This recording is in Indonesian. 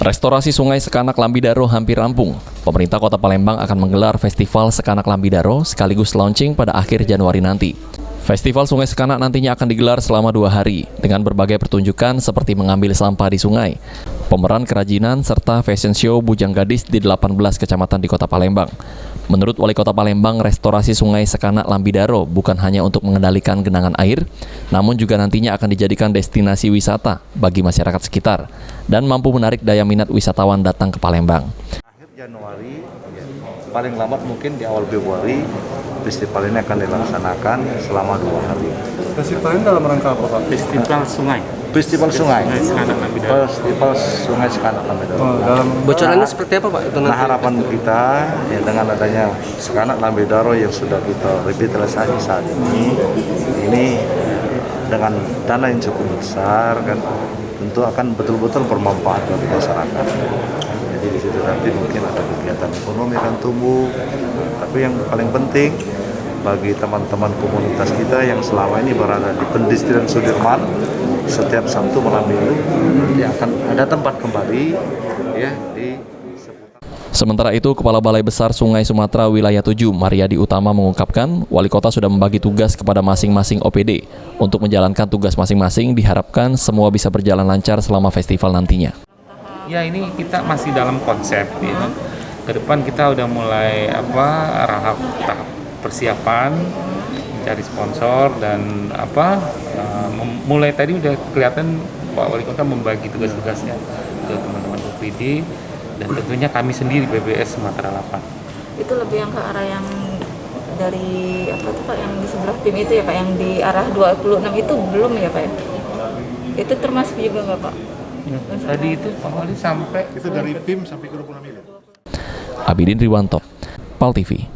Restorasi Sungai Sekanak Lambidaro hampir rampung. Pemerintah Kota Palembang akan menggelar Festival Sekanak Lambidaro sekaligus launching pada akhir Januari nanti. Festival Sungai Sekanak nantinya akan digelar selama 2 hari dengan berbagai pertunjukan seperti mengambil sampah di sungai, pemeran kerajinan, serta fashion show bujang gadis di 18 kecamatan di Kota Palembang. Menurut Wali Kota Palembang, restorasi Sungai Sekanak Lambidaro bukan hanya untuk mengendalikan genangan air, namun juga nantinya akan dijadikan destinasi wisata bagi masyarakat sekitar dan mampu menarik daya minat wisatawan datang ke Palembang. Akhir Januari, paling lambat mungkin di awal Februari, festival ini akan dilaksanakan selama 2 hari. Festival ini dalam rangka apa, Pak? Festival Sungai. Festival Sungai. Sekanak Lambidaro. Festival Sungai Sekanak Lambidaro. Bocorannya seperti apa, Pak? Nah, harapan kita ya, dengan adanya Sekanak Lambidaro yang sudah kita revitalisasi saat ini dengan dana yang cukup besar kan, tentu akan betul-betul bermanfaat bagi masyarakat. Jadi di situ nanti mungkin ada kegiatan ekonomi akan tumbuh, tapi yang paling penting bagi teman-teman komunitas kita yang selama ini berada di Pendistrian Sudirman, setiap Sabtu malam Minggu nanti akan ada tempat kembali ya di seputar. Sementara itu, Kepala Balai Besar Sungai Sumatera Wilayah 7, Mariadi Utama mengungkapkan, Wali Kota sudah membagi tugas kepada masing-masing OPD. Untuk menjalankan tugas masing-masing, diharapkan semua bisa berjalan lancar selama festival nantinya. Ya, ini kita masih dalam konsep ya. Ke depan kita udah mulai tahap persiapan, mencari sponsor dan mulai tadi udah kelihatan Pak Wali Kota membagi tugas-tugasnya ke teman-teman OPD dan tentunya kami sendiri BBS Sumatera 8. Itu lebih yang ke arah yang dari apa tuh Pak, yang di sebelah tim itu ya Pak, yang di arah 26 itu belum ya Pak ya? Itu termasuk juga nggak Pak? Ya, tadi itu Pak Wali sampai Itu dari PIM sampai ke 26 miliar. Abidin Riwanto, PAL TV.